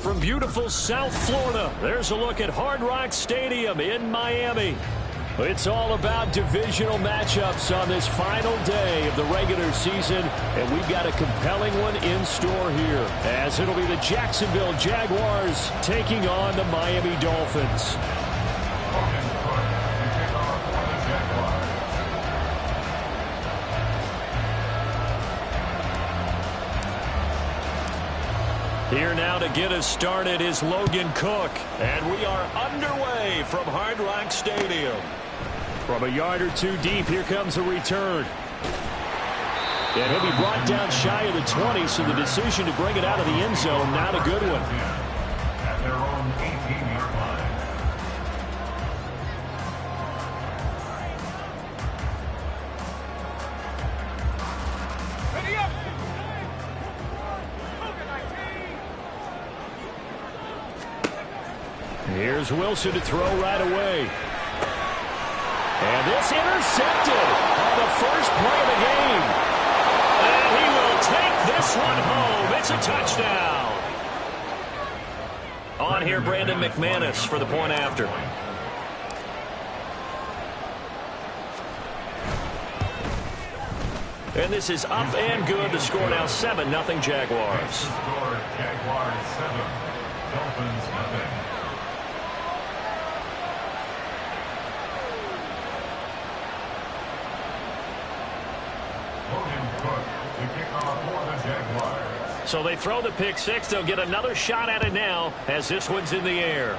From beautiful South Florida, there's a look at Hard Rock Stadium in Miami. It's all about divisional matchups on this final day of the regular season, and we've got a compelling one in store here, as it'll be the Jacksonville Jaguars taking on the Miami Dolphins. Here now to get us started is Logan Cook. And we are underway from Hard Rock Stadium. From a yard or two deep, here comes a return. And he'll be brought down shy of the 20, so the decision to bring it out of the end zone, not a good one. At their own 18-yard line. Here's Wilson to throw right away. And this intercepted on the first play of the game. And he will take this one home. It's a touchdown. On here, Brandon McManus for the point after. And this is up and good. The score now 7-0 Jaguars. Score Jaguars 7, Dolphins nothing. So they throw the pick six. They'll get another shot at it now as this one's in the air.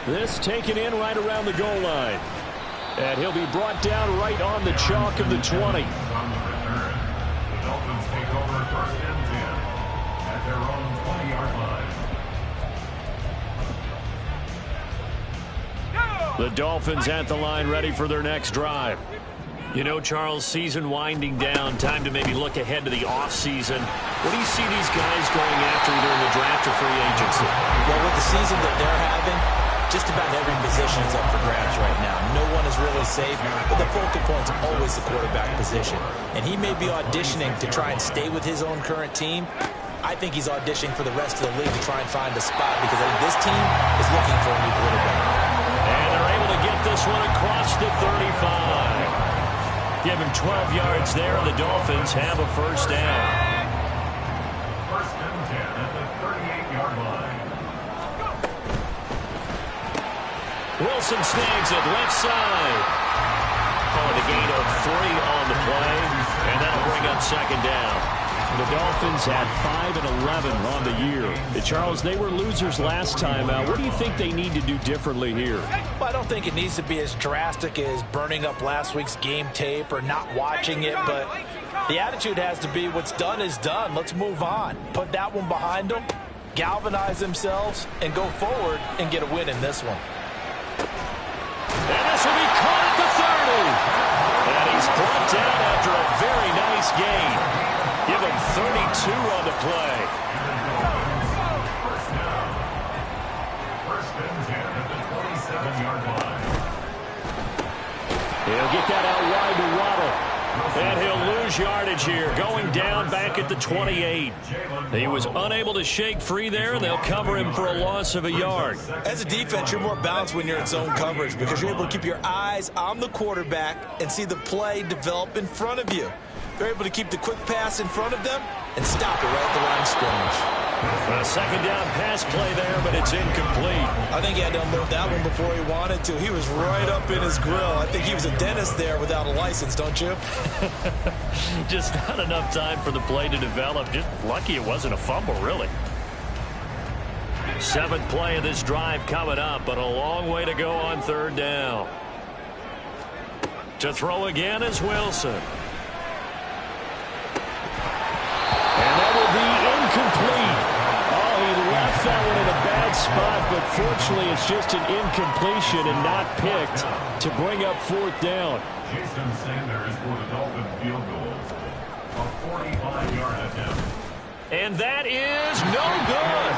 This taken in right around the goal line. And he'll be brought down right on the chalk of the 20. On the return, the Dolphins take over first and 10 at their own 20-yard line. The Dolphins at the line, ready for their next drive. You know, Charles, season winding down, time to maybe look ahead to the offseason. What do you see these guys going after either in the draft or free agency? Well, with the season that they're having, just about every position is up for grabs right now. No one is really safe, but the focal point's always the quarterback position. And he may be auditioning to try and stay with his own current team. I think he's auditioning for the rest of the league to try and find a spot because I think this team is looking for a new quarterback. And they're able to get this one across the 35. Give him 12 yards there, and the Dolphins have a first down. First and 10 at the 38-yard line. Wilson snags it left side. Calling a gain of 3 on the play, and that'll bring up second down. The Dolphins had 5 and 11 on the year. Charles, they were losers last time out. What do you think they need to do differently here? Well, I don't think it needs to be as drastic as burning up last week's game tape or not watching it, but the attitude has to be what's done is done. Let's move on. Put that one behind them, galvanize themselves, and go forward and get a win in this one. And this will be caught at the 30. And he's brought down after a very nice gain. Give him 32 on the play. First and 10 at the 27-yard line. He'll get that out wide to Waddle. And he'll lose yardage here, going down back at the 28. He was unable to shake free there, and they'll cover him for a loss of a yard. As a defense, you're more balanced when you're in zone coverage because you're able to keep your eyes on the quarterback and see the play develop in front of you. They're able to keep the quick pass in front of them and stop it right at the line of scrimmage. A second down pass play there, but it's incomplete. I think he had to unload that one before he wanted to. He was right up in his grill. I think he was a dentist there without a license, don't you? Just not enough time for the play to develop. Just lucky it wasn't a fumble, really. 7th play of this drive coming up, but a long way to go on third down. To throw again is Wilson. And that will be incomplete. Oh, he left that one in a bad that spot, but fortunately it's just an incompletion and not picked to bring up fourth down. Jason Sanders for the Dolphin field goal. A 45-yard attempt. And that is no good.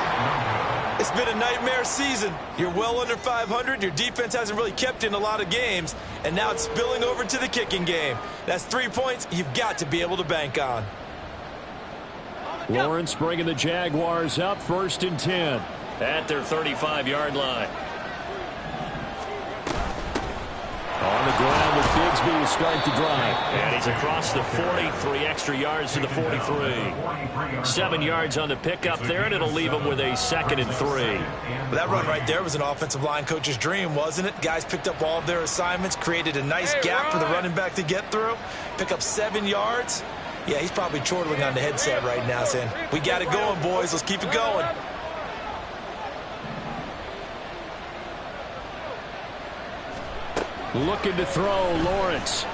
It's been a nightmare season. You're well under 500. Your defense hasn't really kept in a lot of games, and now it's spilling over to the kicking game. That's 3 points you've got to be able to bank on. Lawrence bringing the Jaguars up 1st and 10 at their 35-yard line. On the ground with Bigsby to start the drive. And he's across the 40, 3 extra yards to the 43. 7 yards on the pickup there, and it'll leave him with a 2nd and 3. Well, that run right there was an offensive line coach's dream, wasn't it? Guys picked up all of their assignments, created a nice gap for the running back to get through, pick up 7 yards. Yeah, he's probably chortling on the headset right now saying, we got it going, boys. Let's keep it going. Looking to throw, Lawrence.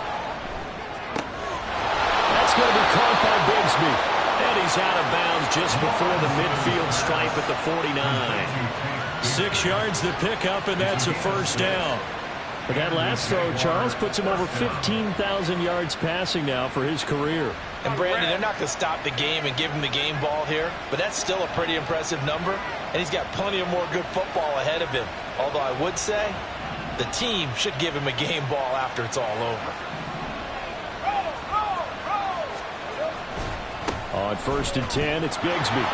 That's going to be caught by Bigsby. And he's out of bounds just before the midfield stripe at the 49. 6 yards to pick up, and that's a first down. But that last throw, Charles, puts him over 15,000 yards passing now for his career. And, Brandon, they're not going to stop the game and give him the game ball here, but that's still a pretty impressive number, and he's got plenty of more good football ahead of him. Although I would say the team should give him a game ball after it's all over. On 1st and 10, it's Bigsby.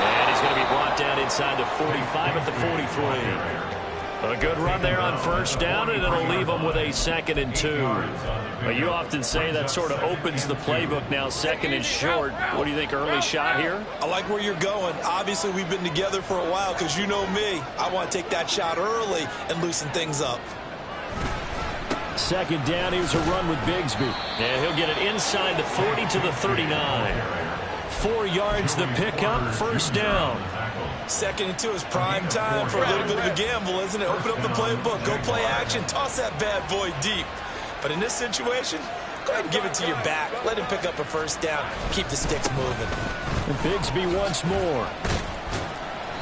And he's going to be brought down inside the 45 at the 43. A good run there on 1st down, and it'll leave him with a 2nd and 2. But you often say that sort of opens the playbook now, 2nd and short. What do you think, early shot here? I like where you're going. Obviously, we've been together for a while because you know me. I want to take that shot early and loosen things up. 2nd down, here's a run with Bigsby. And he'll get it inside the 40 to the 39. 4 yards the pickup, 1st down. 2nd and 2 is prime time for a little bit of a gamble, isn't it? Open up the playbook, go play action, toss that bad boy deep. But in this situation, go ahead and give it to your back. Let him pick up a 1st down. Keep the sticks moving. And Bigsby once more.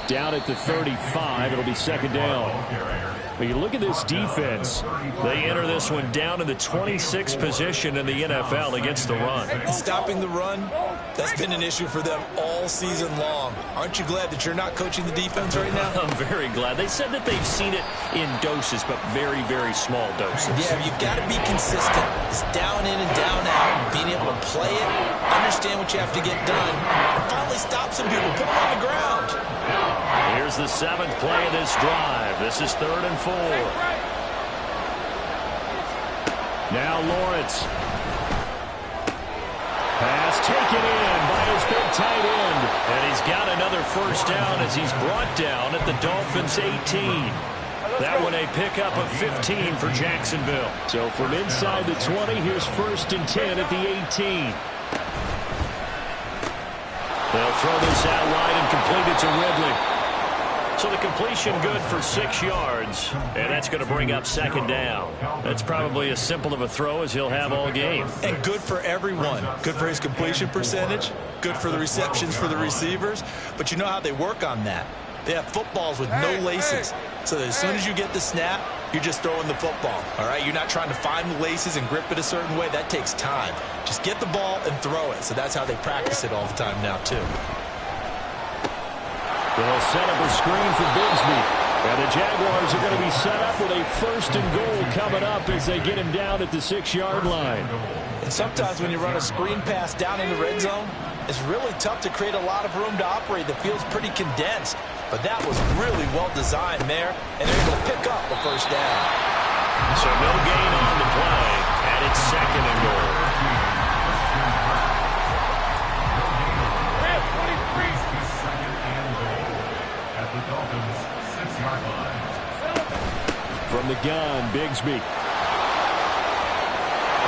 Down at the 35, it'll be 2nd down. But you look at this defense. They enter this one down in the 26th position in the NFL against the run. Stopping the run, that's been an issue for them all season long. Aren't you glad that you're not coaching the defense right now? I'm very glad. They said that they've seen it in doses, but very, very small doses. Yeah, you've got to be consistent. It's down in and down out. Being able to play it, understand what you have to get done, and finally stop some people, put them on the ground. Here's the 7th play of this drive. This is 3rd and 4. Now Lawrence. Pass taken in by his big tight end. And he's got another 1st down as he's brought down at the Dolphins' 18. That one a pickup of 15 for Jacksonville. So from inside the 20, here's 1st and 10 at the 18. They'll throw this out wide and complete it to Ridley. So the completion good for 6 yards, and that's going to bring up 2nd down. That's probably as simple of a throw as he'll have all game. And good for everyone. Good for his completion percentage, good for the receptions for the receivers. But you know how they work on that. They have footballs with no laces. So that as soon as you get the snap, you're just throwing the football. All right, you're not trying to find the laces and grip it a certain way. That takes time. Just get the ball and throw it. So that's how they practice it all the time now, too. They'll set up a screen for Bigsby. And the Jaguars are going to be set up with a 1st and goal coming up as they get him down at the 6-yard line. And sometimes when you run a screen pass down in the red zone, it's really tough to create a lot of room to operate. The field's pretty condensed. But that was really well designed there, and they're able to pick up the 1st down. So no gain on the play, and it's 2nd and goal. From the gun, Bigsby.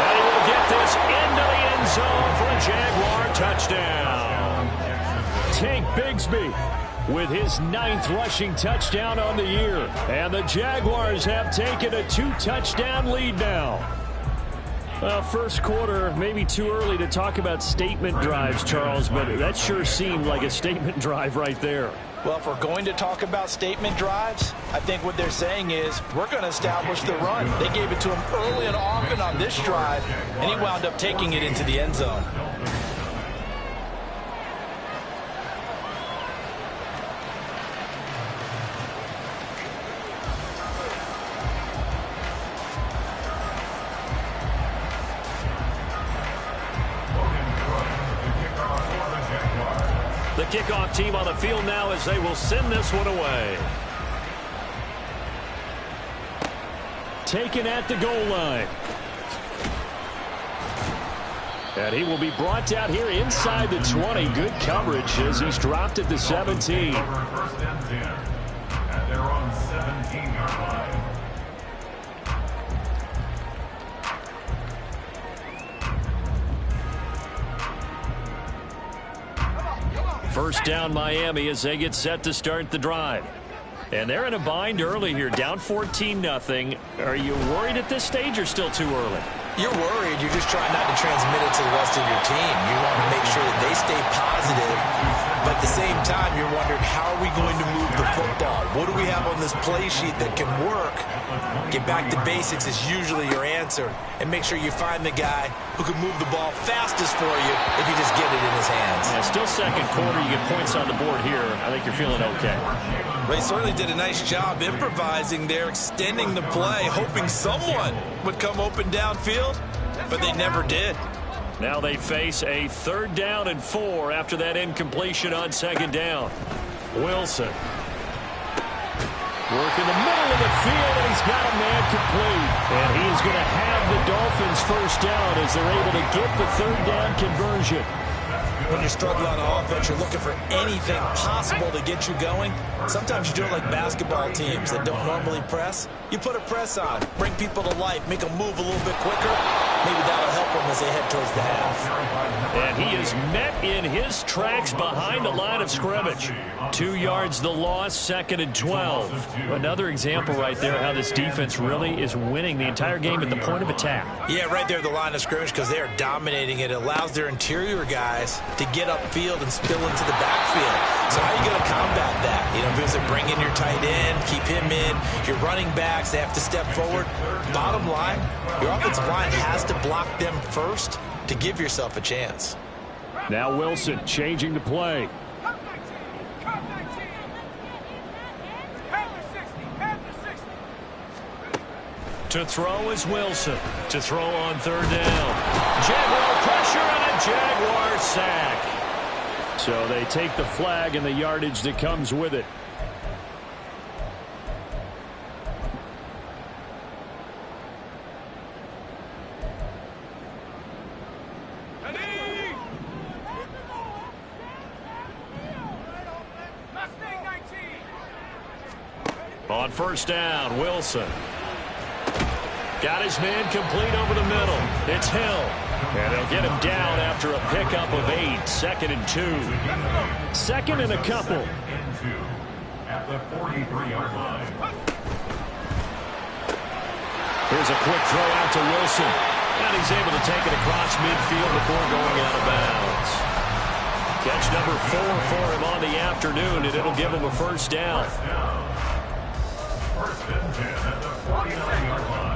And he will get this into the end zone for a Jaguar touchdown. Tank Bigsby with his 9th rushing touchdown on the year. And the Jaguars have taken a 2-touchdown lead now. Well, first quarter, maybe too early to talk about statement drives, Charles, but that sure seemed like a statement drive right there. Well, if we're going to talk about statement drives, I think what they're saying is we're going to establish the run. They gave it to him early and often on this drive, and he wound up taking it into the end zone. The kickoff team on the field now as they will send this one away. Taken at the goal line. And he will be brought down here inside the 20. Good coverage as he's dropped at the 17. First and 10 at their own 17-yard line. First down Miami as they get set to start the drive. And they're in a bind early here, down 14-0. Are you worried at this stage or still too early? You're worried. You're just trying not to transmit it to the rest of your team. You want to make sure that they stay positive. But at the same time, you're wondering, how are we going to move the football? What do we have on this play sheet that can work? Get back to basics is usually your answer. And make sure you find the guy who can move the ball fastest for you if you just get it in his hands. Yeah, still second quarter. You get points on the board here. I think you're feeling okay. They certainly did a nice job improvising there, extending the play, hoping someone would come open downfield, but they never did. Now they face a 3rd down and 4 after that incompletion on 2nd down. Wilson. Work in the middle of the field, and he's got a man complete. And he's going to have the Dolphins first down as they're able to get the 3rd down conversion. When you're struggling on offense, you're looking for anything possible to get you going. Sometimes you do it like basketball teams that don't normally press. You put a press on, bring people to life, make them move a little bit quicker. Maybe that'll help them as they head towards the half. And he is met in his tracks behind the line of scrimmage. 2 yards the loss, 2nd and 12. Another example right there how this defense really is winning the entire game at the point of attack. Yeah, right there at the line of scrimmage because they are dominating it. It allows their interior guys to get upfield and spill into the backfield. So how are you going to combat that? You know, because they bring in your tight end, keep him in. Your running backs, they have to step forward. Bottom line, your offensive line has to block them first to give yourself a chance. Now Wilson changing the play. To throw is Wilson. To throw on 3rd down. Jaguar pressure and a Jaguar sack. So they take the flag and the yardage that comes with it. On 1st down, Wilson. Got his man complete over the middle. It's Hill. And they'll get him down after a pickup of 8. 2nd and 2. 2nd and a couple. At the 43-yard line. Here's a quick throw out to Wilson. And he's able to take it across midfield before going out of bounds. Catch number 4 for him on the afternoon, and it'll give him a 1st down. First and 10 at the 49-yard line.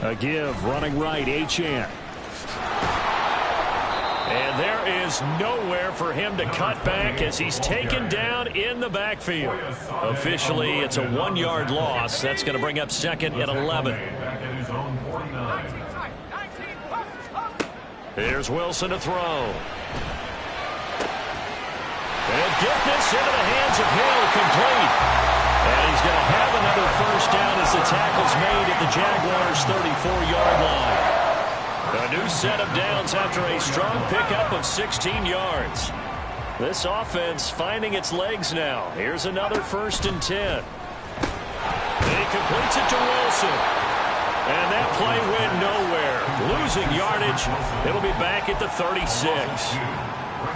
A give, running right, Achane. And there is nowhere for him to cut back as he's taken down in the backfield. Officially, it's a 1-yard loss. That's going to bring up 2nd and 11. Here's Wilson to throw. And get this into the hands of Hill, complete. And he's going to have another 1st down as the tackle's made at the Jaguars' 34-yard line. A new set of downs after a strong pickup of 16 yards. This offense finding its legs now. Here's another 1st and 10. He completes it to Wilson. And that play went nowhere. Losing yardage. It'll be back at the 36.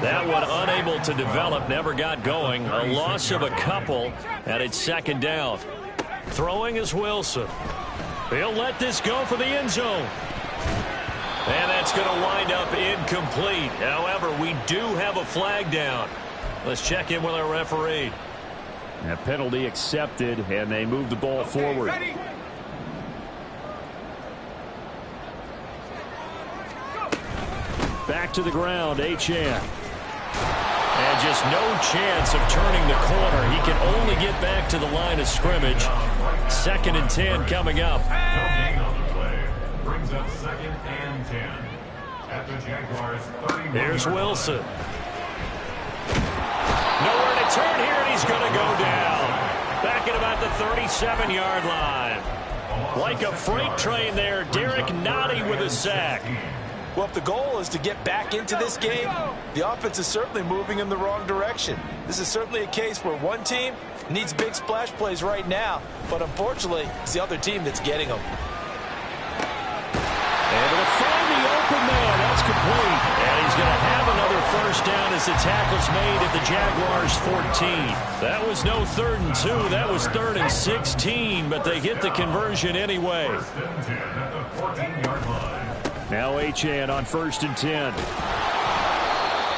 That one unable to develop, never got going. A loss of a couple, and it's 2nd down. Throwing is Wilson. He'll let this go for the end zone. And that's going to wind up incomplete. However, we do have a flag down. Let's check in with our referee. A penalty accepted, and they move the ball forward. Back to the ground, Achane. And just no chance of turning the corner. He can only get back to the line of scrimmage. 2nd and 10 coming up. No gain on the play. Brings up 2nd and 10. At the Jaguars' 31. Here's Wilson. Nowhere to turn here, and he's going to go down. Back at about the 37-yard line. Like a freight train there, Derek Nottie with a sack. Well, if the goal is to get back into this game, the offense is certainly moving in the wrong direction. This is certainly a case where one team needs big splash plays right now, but unfortunately, it's the other team that's getting them. Able to find the open man. That's complete. And he's going to have another first down as the tackle's made at the Jaguars' 14. That was no 3rd and 2. That was 3rd and 16, but they get the conversion anyway. 1st and 10 at the 14-yard line. Now Achane on 1st and 10.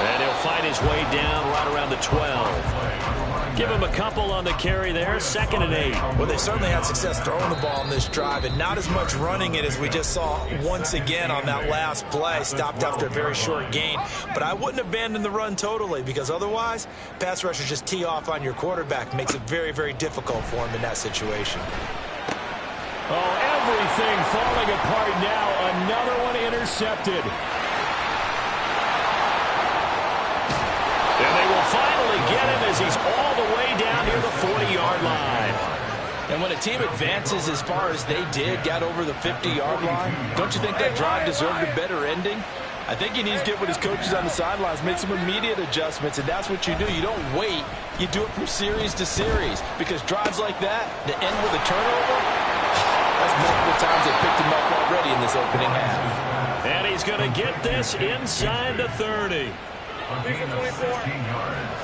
And he'll fight his way down right around the 12. Give him a couple on the carry there. 2nd and 8. Well, they certainly had success throwing the ball on this drive and not as much running it as we just saw once again on that last play. Stopped after a very short gain. But I wouldn't abandon the run totally, because otherwise, pass rushers just tee off on your quarterback. Makes it very, very difficult for him in that situation. Oh, everything falling apart now. Another one intercepted. And they will finally get him as he's all the way down near the 40-yard line. And when a team advances as far as they did, got over the 50-yard line, don't you think that drive deserved a better ending? I think he needs to get with his coaches on the sidelines, make some immediate adjustments, and that's what you do. You don't wait. You do it from series to series, because drives like that, that end with a turnover, that's multiple times they picked him up already in this opening half. And he's going to get this inside the 30. A gain of 16 yards.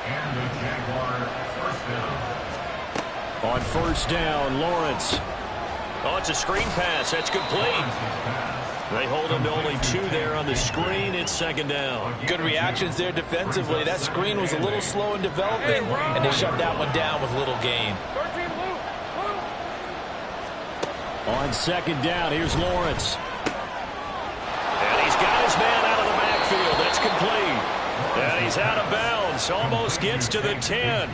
And the Jaguar first down. On 1st down, Lawrence. Oh, it's a screen pass. That's complete. They hold him to only 2 there on the screen. It's 2nd down. Good reactions there defensively. That screen was a little slow in developing, and they shut that one down with little gain. On 2nd down, here's Lawrence. And he's got his man out of the backfield. That's complete. And he's out of bounds. Almost gets to the 10.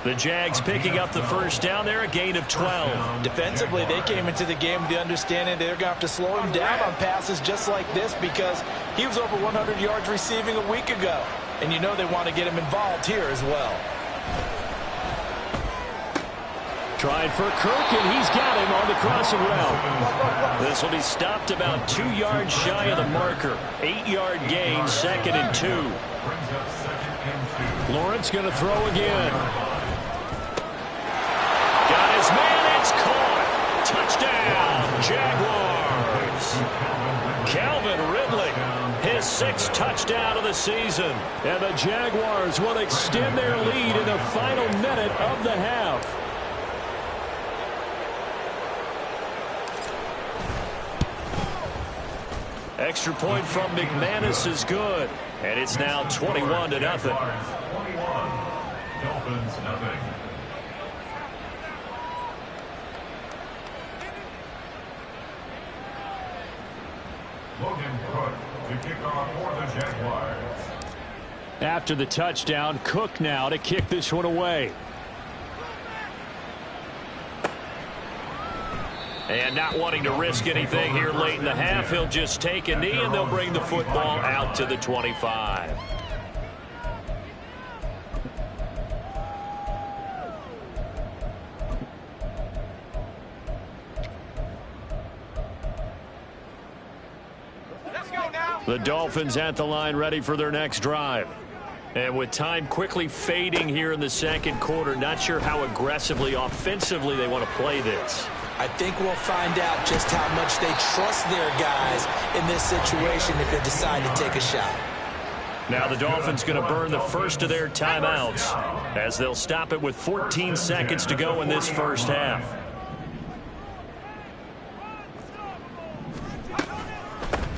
The Jags picking up the first down there, a gain of 12. Defensively, they came into the game with the understanding they're going to have to slow him down on passes just like this, because he was over 100 yards receiving a week ago. And you know they want to get him involved here as well. Trying for Kirk, and he's got him on the crossing route. This will be stopped about 2 yards shy of the marker. 8-yard gain, 2nd and 2. Lawrence going to throw again. Got his man, it's caught. Touchdown, Jaguars. Calvin Ridley, his 6th touchdown of the season. And the Jaguars will extend their lead in the final minute of the half. Extra point from McManus is good. And it's now 21-0. 21. Dolphins, nothing. Logan Cook to kick off for the Jaguars. After the touchdown, Cook now to kick this one away. And not wanting to risk anything here late in the half, he'll just take a knee, and they'll bring the football out to the 25. The Dolphins at the line, ready for their next drive. And with time quickly fading here in the 2nd quarter, not sure how aggressively, offensively they want to play this. I think we'll find out just how much they trust their guys in this situation if they decide to take a shot. Now the Dolphins going to burn the first of their timeouts as they'll stop it with 14 seconds to go in this first half.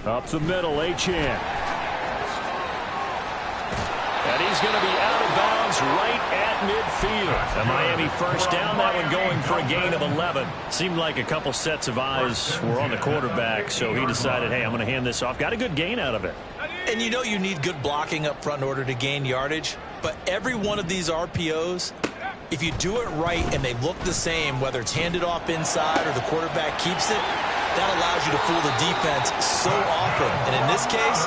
Up the middle, Achane. And he's going to be out of bounds right at midfield. A Miami first down, that one going for a gain of 11. Seemed like a couple sets of eyes were on the quarterback, so he decided, hey, I'm going to hand this off. Got a good gain out of it. And you know you need good blocking up front in order to gain yardage, but every one of these RPOs, if you do it right and they look the same, whether it's handed off inside or the quarterback keeps it, that allows you to fool the defense so often. And in this case,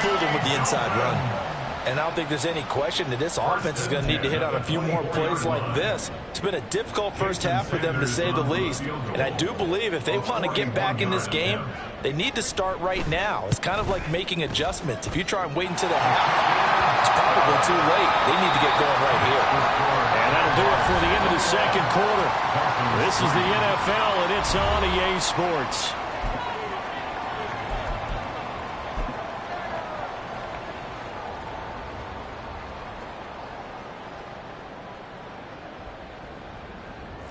fooled them with the inside run. And I don't think there's any question that this offense is going to need to hit on a few more plays like this. It's been a difficult first half for them, to say the least. And I do believe if they want to get back in this game, they need to start right now. It's kind of like making adjustments. If you try and wait until the half, it's probably too late. They need to get going right here. And that'll do it for the end of the second quarter. This is the NFL, and it's on EA Sports.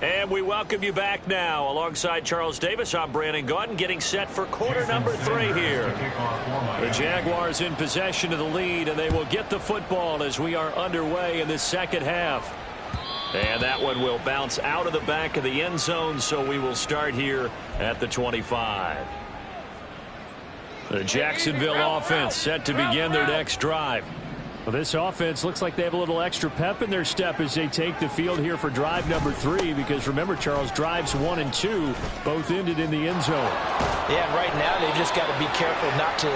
And we welcome you back now. Alongside Charles Davis, I'm Brandon Gaudin, getting set for quarter number 3 here. The Jaguars in possession of the lead, and they will get the football as we are underway in this second half. And that one will bounce out of the back of the end zone, so we will start here at the 25. The Jacksonville offense set to begin their next drive. Well, this offense looks like they have a little extra pep in their step as they take the field here for drive number 3, because remember, Charles, drives 1 and 2 both ended in the end zone. Yeah, and right now they've just got to be careful not to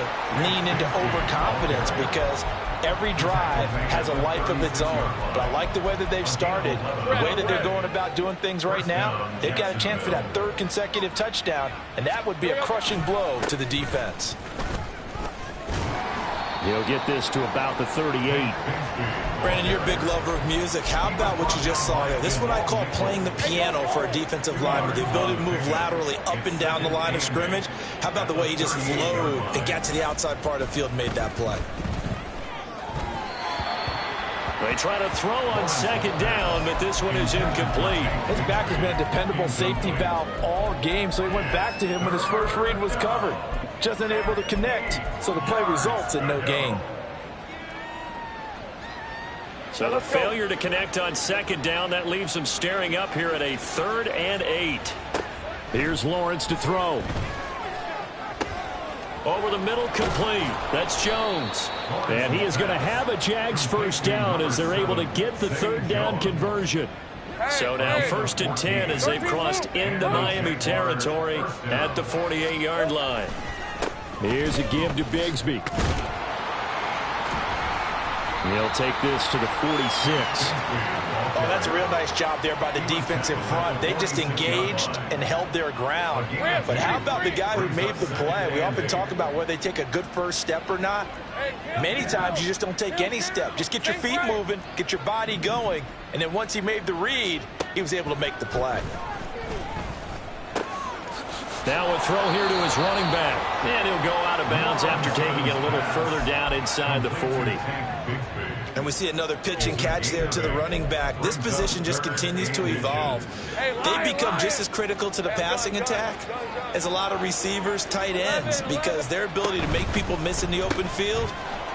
lean into overconfidence, because every drive has a life of its own. But I like the way that they've started, the way that they're going about doing things right now. They've got a chance for that 3rd consecutive touchdown, and that would be a crushing blow to the defense. He'll get this to about the 38. Brandon, you're a big lover of music. How about what you just saw there? This is what I call playing the piano for a defensive lineman. The ability to move laterally up and down the line of scrimmage. How about the way he just flowed and got to the outside part of the field and made that play? They try to throw on second down, but this one is incomplete. His back has been a dependable safety valve all game, so he went back to him when his first read was covered. Just unable to connect, so the play results in no gain. So the failure to connect on second down, that leaves them staring up here at a 3rd and 8. Here's Lawrence to throw. Over the middle, complete. That's Jones. And he is going to have a Jags first down as they're able to get the 3rd down conversion. So now 1st and 10 as they've crossed into Miami territory at the 48-yard line. Here's a give to Bigsby. He'll take this to the 46. Oh, that's a real nice job there by the defensive front. They just engaged and held their ground. But how about the guy who made the play? We often talk about whether they take a good first step or not. Many times you just don't take any step. Just get your feet moving, get your body going, and then once he made the read, he was able to make the play. Now a throw here to his running back. And he'll go out of bounds after taking it a little further down inside the 40. And we see another pitch and catch there to the running back. This position just continues to evolve. They become just as critical to the passing attack as a lot of receivers, tight ends, because their ability to make people miss in the open field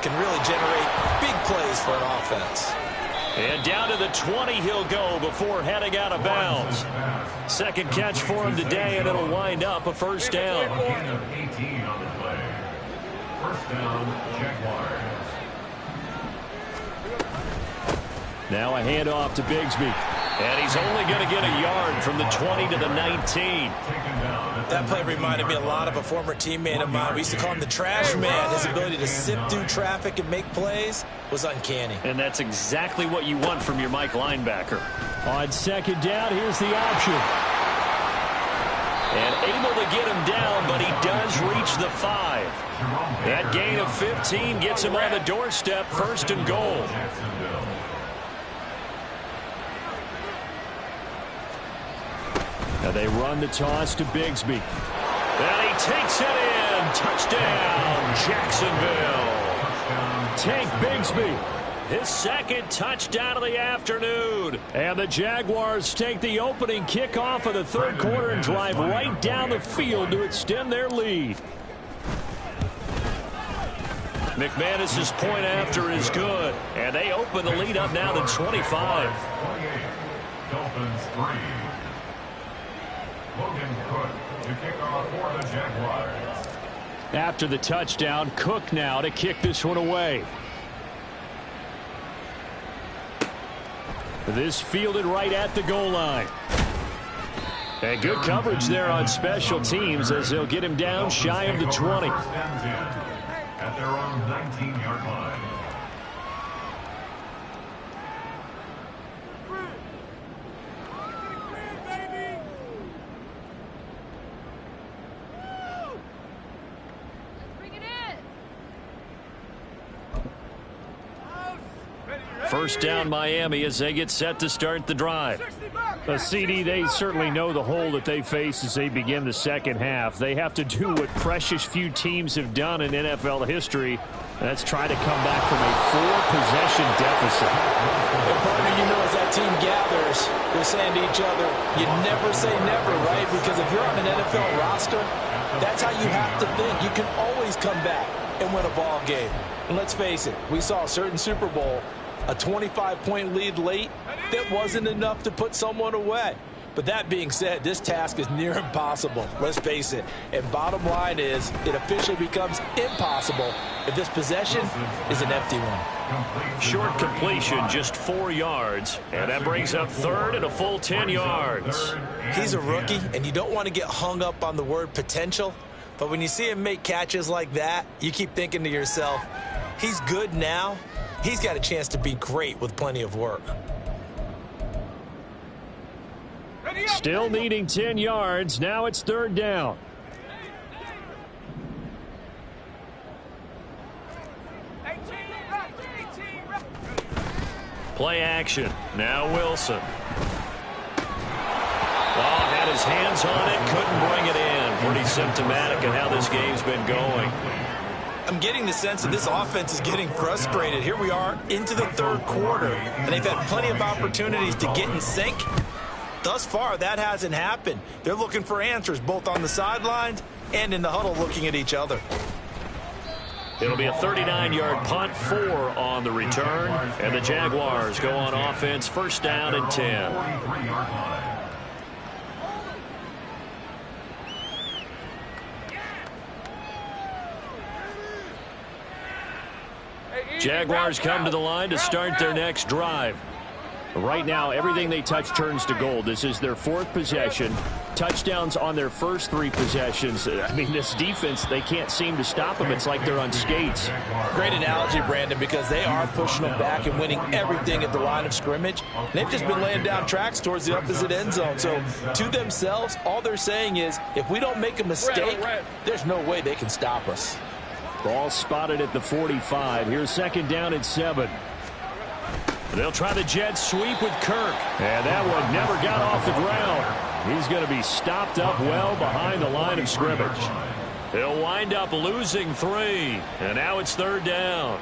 can really generate big plays for an offense. And down to the 20 he'll go before heading out of bounds. Second catch for him today, and it'll wind up a first down. 18 on the play. First down, Jaguars. Now a handoff to Bigsby. And he's only going to get a yard from the 20 to the 19. That play reminded me a lot of a former teammate of mine. We used to call him the trash man. His ability to sift through traffic and make plays was uncanny. And that's exactly what you want from your Mike linebacker. On second down, here's the option. And able to get him down, but he does reach the 5. That gain of 15 gets him on the doorstep, 1st and goal. Now they run the toss to Bigsby. And he takes it in. Touchdown, Jacksonville. Tank Bigsby, his 2nd touchdown of the afternoon. And the Jaguars take the opening kickoff of the 3rd quarter and drive right down the field to extend their lead. McManus's point after is good, and they open the lead up now to 25. 28, Dolphins 3. Logan Cook to kick off for the Jaguars. After the touchdown, Cook now to kick this one away. This fielded right at the goal line. And good coverage there on special teams as they'll get him down shy of the 20. At their own 19-yard line. First down Miami as they get set to start the drive. CD, they certainly know the hole that they face as they begin the second half. They have to do what precious few teams have done in NFL history. That's try to come back from a 4-possession deficit. And partner, you know, as that team gathers, they're saying to each other, you never say never, right? Because if you're on an NFL roster, that's how you have to think. You can always come back and win a ball game. And let's face it, we saw a certain Super Bowl, a 25-point lead late, that wasn't enough to put someone away. But that being said, this task is near impossible. Let's face it. And bottom line is, it officially becomes impossible if this possession is an empty one. Short completion, just 4 yards. And that brings up third and a full 10 yards. He's a rookie, and you don't want to get hung up on the word potential. But when you see him make catches like that, you keep thinking to yourself, he's good now. He's got a chance to be great with plenty of work. Still needing 10 yards. Now it's third down. Play action. Now Wilson. Had his hands on it. Couldn't bring it in. Pretty symptomatic of how this game's been going. I'm getting the sense that this offense is getting frustrated. Here we are into the third quarter, and they've had plenty of opportunities to get in sync. Thus far, that hasn't happened. They're looking for answers both on the sidelines and in the huddle looking at each other. It'll be a 39-yard punt, 4 on the return, and the Jaguars go on offense, first down and 10. Jaguars come to the line to start their next drive. Right now, everything they touch turns to gold. This is their 4th possession. Touchdowns on their first 3 possessions. I mean, this defense, they can't seem to stop them. It's like they're on skates. Great analogy, Brandon, because they are pushing them back and winning everything at the line of scrimmage. They've just been laying down tracks towards the opposite end zone. So, to themselves, all they're saying is, if we don't make a mistake, there's no way they can stop us. Ball spotted at the 45. Here's second down and 7. They'll try the jet sweep with Kirk. And that one never got off the ground. He's going to be stopped up well behind the line of scrimmage. He'll wind up losing 3. And now it's third down.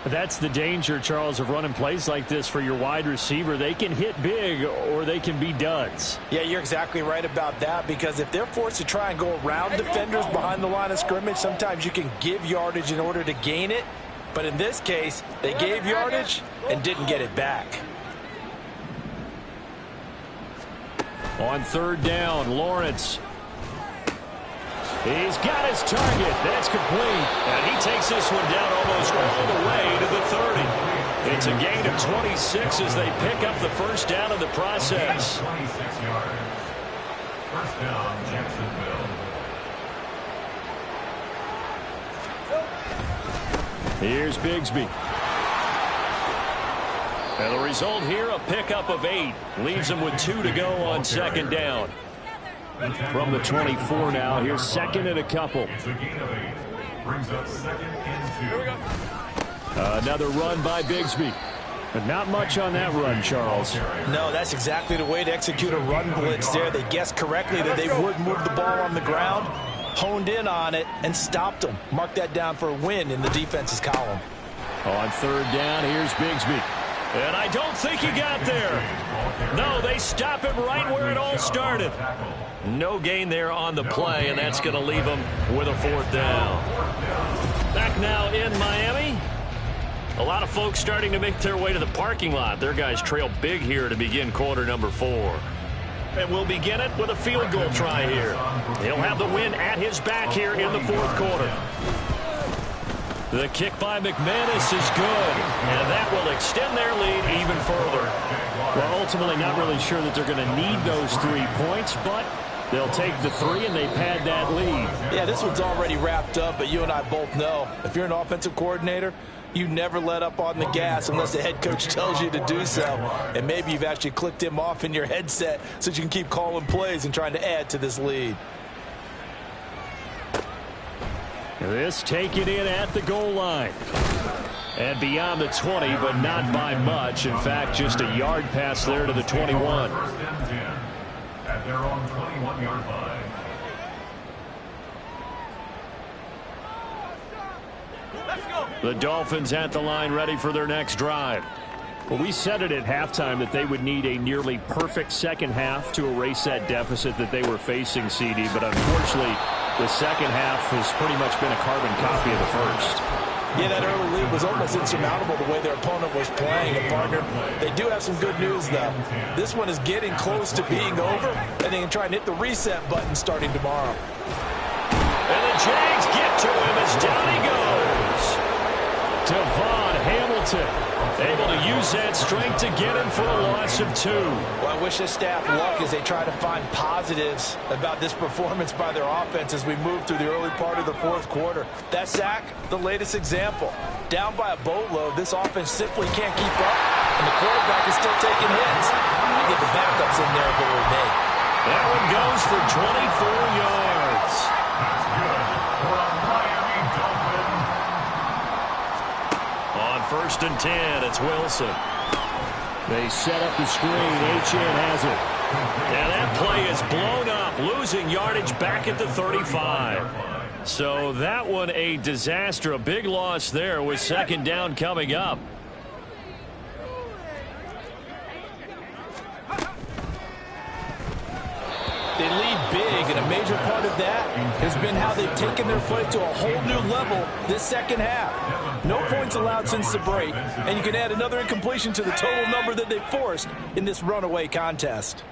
That's the danger, Charles, of running plays like this for your wide receiver. They can hit big or they can be duds. Yeah, you're exactly right about that, because if they're forced to try and go around defenders behind the line of scrimmage, sometimes you can give yardage in order to gain it. But in this case, they gave yardage and didn't get it back. On third down, Lawrence. He's got his target. That's complete. And he takes this one down almost all the way to the 30. It's a gain of 26 as they pick up the first down in the process. 26 yards. First down, Jacksonville. Here's Bigsby. And the result here, a pickup of 8. Leaves them with 2 to go on second down. From the 24 now, here's second and a couple. It's a gain of 8. Brings up second and 2. Another run by Bigsby. But not much on that run, Charles. No, that's exactly the way to execute a run blitz there. They guessed correctly that they would move the ball on the ground, honed in on it, and stopped them. Mark that down for a win in the defense's column. On third down, here's Bigsby. And I don't think he got there. No, they stop him right where it all started. No gain there on the play, and that's going to leave them with a fourth down. Back now in Miami. A lot of folks starting to make their way to the parking lot. Their guys trail big here to begin quarter number 4. And we'll begin it with a field goal try here. He'll have the win at his back here in the 4th quarter. The kick by McManus is good, and that will extend their lead even further. Well, ultimately not really sure that they're going to need those 3 points, but they'll take the 3 and they pad that lead. Yeah, this one's already wrapped up, but you and I both know if you're an offensive coordinator, you never let up on the gas unless the head coach tells you to do so. And maybe you've actually clicked him off in your headset so you can keep calling plays and trying to add to this lead. This taken in at the goal line. And beyond the 20, but not by much. In fact, just a yard pass there to the 21. First and 10 at their own 21-yard line. The Dolphins at the line ready for their next drive. Well, we said it at halftime that they would need a nearly perfect second half to erase that deficit that they were facing, CD. But unfortunately, the second half has pretty much been a carbon copy of the first. Yeah, that early lead was almost insurmountable the way their opponent was playing. And, partner, they do have some good news, though. This one is getting close to being over, and they can try and hit the reset button starting tomorrow. And the Jags get to him as down he goes. Devon Hamilton able to use that strength to get him for a loss of 2. Well, I wish this staff luck as they try to find positives about this performance by their offense as we move through the early part of the 4th quarter. That sack, the latest example. Down by a boatload, this offense simply can't keep up, and the quarterback is still taking hits. I get the backups in there if it were me. That one goes for 24 yards. That's good for a Miami Dolphin. On 1st and 10, it's Wilson. They set up the screen. H.N. has it. And that play is blown up, losing yardage back at the 35. So that one a disaster. A big loss there with second down coming up. They lead big, and a major part of that has been how they've taken their play to a whole new level this second half. No points allowed since the break, and you can add another incompletion to the total number that they forced in this runaway contest.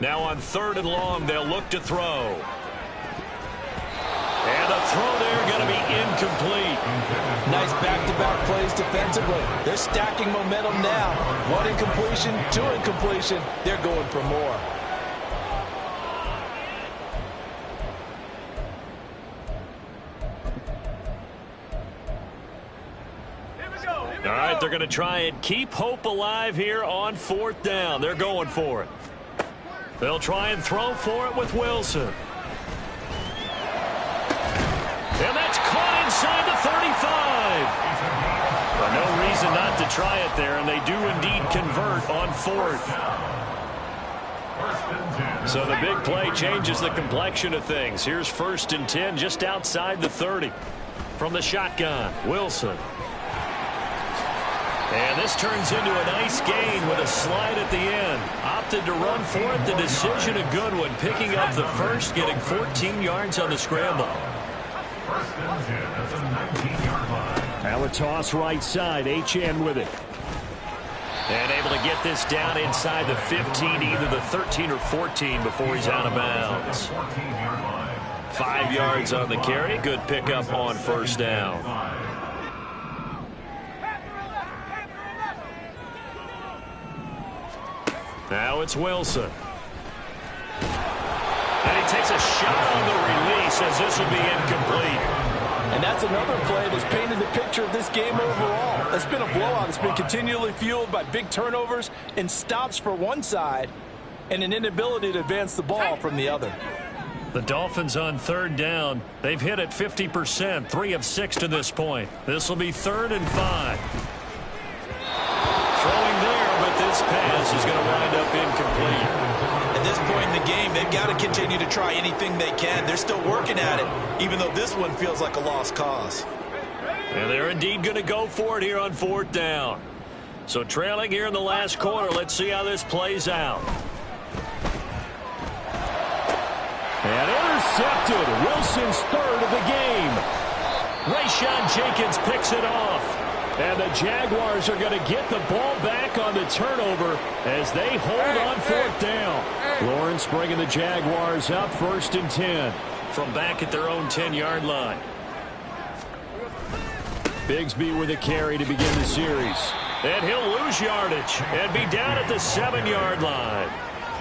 Now on 3rd and long, they'll look to throw. And the throw there going to be incomplete. Nice back-to-back plays defensively. They're stacking momentum now. 1 incompletion, 2 incompletion. They're going for more. All right, they're going to try and keep hope alive here on 4th down. They're going for it. They'll try and throw for it with Wilson. And that's caught inside the 35. But no reason not to try it there, and they do indeed convert on 4th. So the big play changes the complexion of things. Here's 1st and 10 just outside the 30. From the shotgun, Wilson. And this turns into a nice gain with a slide at the end. Opted to run for it. The decision a good one. Picking up the first, getting 14 yards on the scramble. First and 10 at the 19-yard line. Now a toss right side. H.N. with it. And able to get this down inside the 15, either the 13 or 14 before he's out of bounds. 5 yards on the carry. Good pickup on 1st down. Now it's Wilson. And he takes a shot on the release as this will be incomplete. And that's another play that's painted the picture of this game overall. It's been a blowout. It's been continually fueled by big turnovers and stops for one side and an inability to advance the ball from the other. The Dolphins on 3rd down. They've hit it 50%, 3 of 6 to this point. This will be 3rd and 5. Throwing there, but this pass is going to wind up incomplete. At this point in the game, they've got to continue to try anything they can. They're still working at it, even though this one feels like a lost cause. And they're indeed going to go for it here on 4th down. So trailing here in the last quarter, let's see how this plays out. And intercepted. Wilson's third of the game. Rayshon Jenkins picks it off. And the Jaguars are going to get the ball back on the turnover as they hold on fourth down. Lawrence bringing the Jaguars up 1st and 10 from back at their own 10-yard line. Bigsby with a carry to begin the series. And he'll lose yardage and be down at the 7-yard line.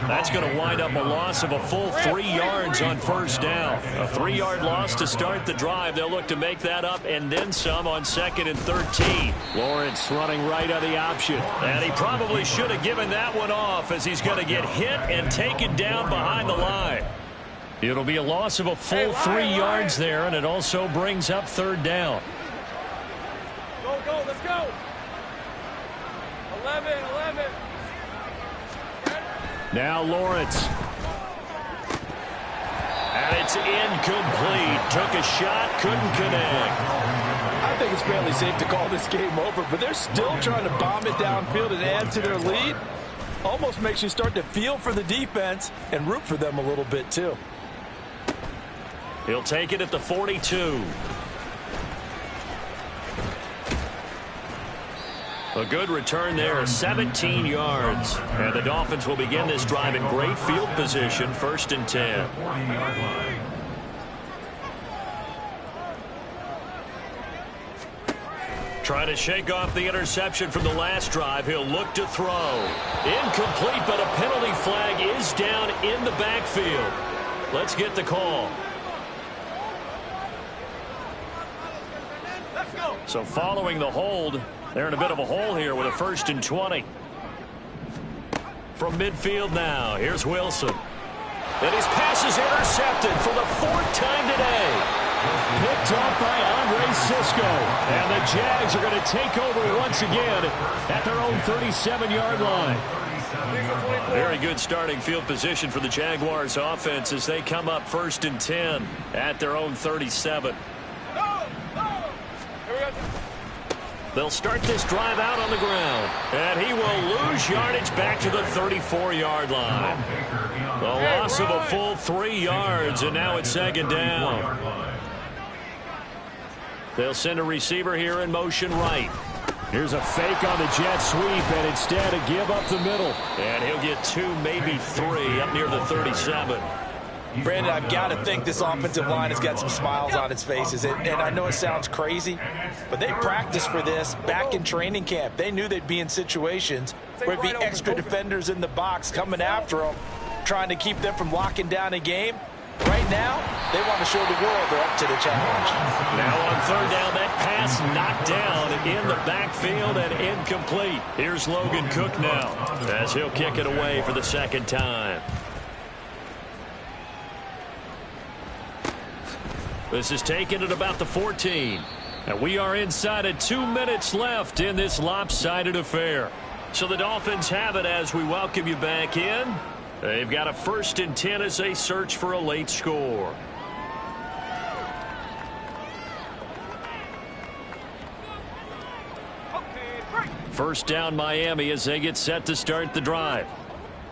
That's going to wind up a loss of a full 3 yards on first down. A 3-yard loss to start the drive. They'll look to make that up and then some on 2nd and 13. Lawrence running right on the option. And he probably should have given that one off as he's going to get hit and taken down behind the line. It'll be a loss of a full 3 yards there, and it also brings up 3rd down. Go, let's go. 11. Now Lawrence. And it's incomplete. Took a shot, couldn't connect. I think it's fairly safe to call this game over, but they're still trying to bomb it downfield and add to their lead. Almost makes you start to feel for the defense and root for them a little bit too. He'll take it at the 42. A good return there, 17 yards. And the Dolphins will begin this drive in great field position, 1st and 10. Trying to shake off the interception from the last drive. He'll look to throw. Incomplete, but a penalty flag is down in the backfield. Let's get the call. So following the hold, they're in a bit of a hole here with a 1st and 20. From midfield now, here's Wilson. And his pass is intercepted for the 4th time today. Picked up by Andre Cisco. And the Jags are going to take over once again at their own 37-yard line. Very good starting field position for the Jaguars offense as they come up 1st and 10 at their own 37. They'll start this drive out on the ground. And he will lose yardage back to the 34-yard line. The loss of a full 3 yards, and now it's 2nd down. They'll send a receiver here in motion right. Here's a fake on the jet sweep, and instead a give up the middle. And he'll get 2, maybe 3 up near the 37. Brandon, I've got to think this offensive line has got some smiles on its faces. And I know it sounds crazy, but they practiced for this back in training camp. They knew they'd be in situations where it'd be extra defenders in the box coming after them, trying to keep them from locking down a game. Right now, they want to show the world they're up to the challenge. Now on 3rd down, that pass knocked down in the backfield and incomplete. Here's Logan Cook now as he'll kick it away for the 2nd time. This is taken at about the 14. And we are inside of 2 minutes left in this lopsided affair. So the Dolphins have it as we welcome you back in. They've got a 1st and 10 as they search for a late score. First down Miami as they get set to start the drive.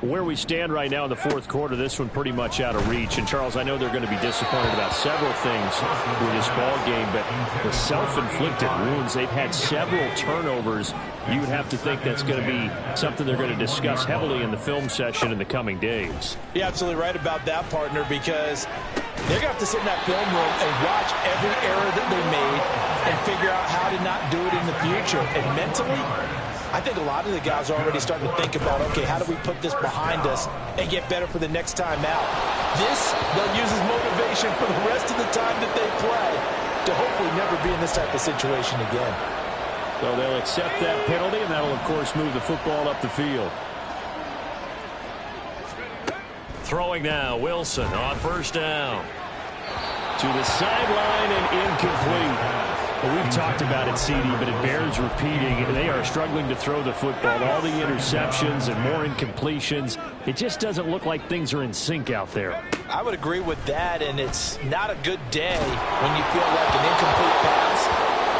Where we stand right now in the 4th quarter, this one pretty much out of reach. And, Charles, I know they're going to be disappointed about several things with this ball game, but the self-inflicted wounds, they've had several turnovers. You would have to think that's going to be something they're going to discuss heavily in the film session in the coming days. You're absolutely right about that, partner, because they're going to have to sit in that film room and watch every error that they made and figure out how to not do it in the future. And mentally, I think a lot of the guys are already starting to think about, okay, how do we put this behind us and get better for the next time out? This, they'll use as motivation for the rest of the time that they play to hopefully never be in this type of situation again. So they'll accept that penalty, and that'll, of course, move the football up the field. Throwing now, Wilson on 1st down. To the sideline and incomplete. Well, we've talked about it, CD, but it bears repeating. They are struggling to throw the football. All the interceptions and more incompletions. It just doesn't look like things are in sync out there. I would agree with that, and it's not a good day when you feel like an incomplete pass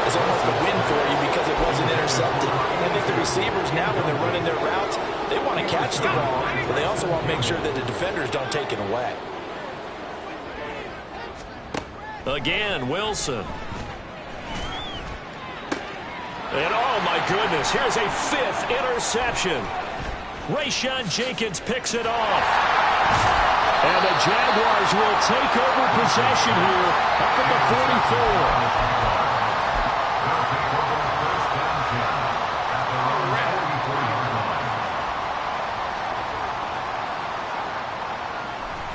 is almost a win for you because it wasn't intercepted. I think the receivers now, when they're running their routes, they want to catch the ball, but they also want to make sure that the defenders don't take it away. Again, Wilson. And oh my goodness, here's a 5th interception. Rayshon Jenkins picks it off. And the Jaguars will take over possession here up at the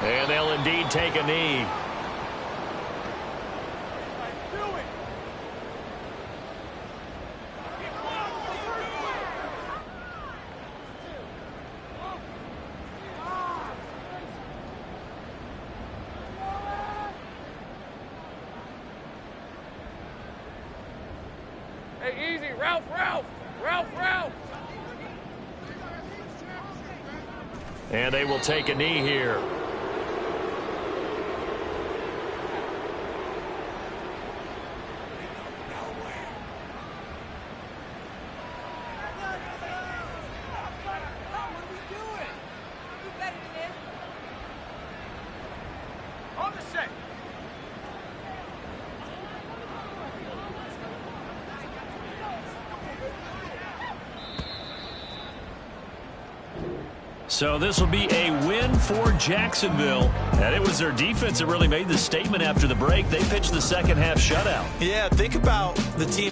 44. And they'll indeed take a knee. Hey, easy. Ralph. And they will take a knee here. So this will be a win for Jacksonville. And it was their defense that really made the statement after the break. They pitched the second half shutout. Yeah, think about the team.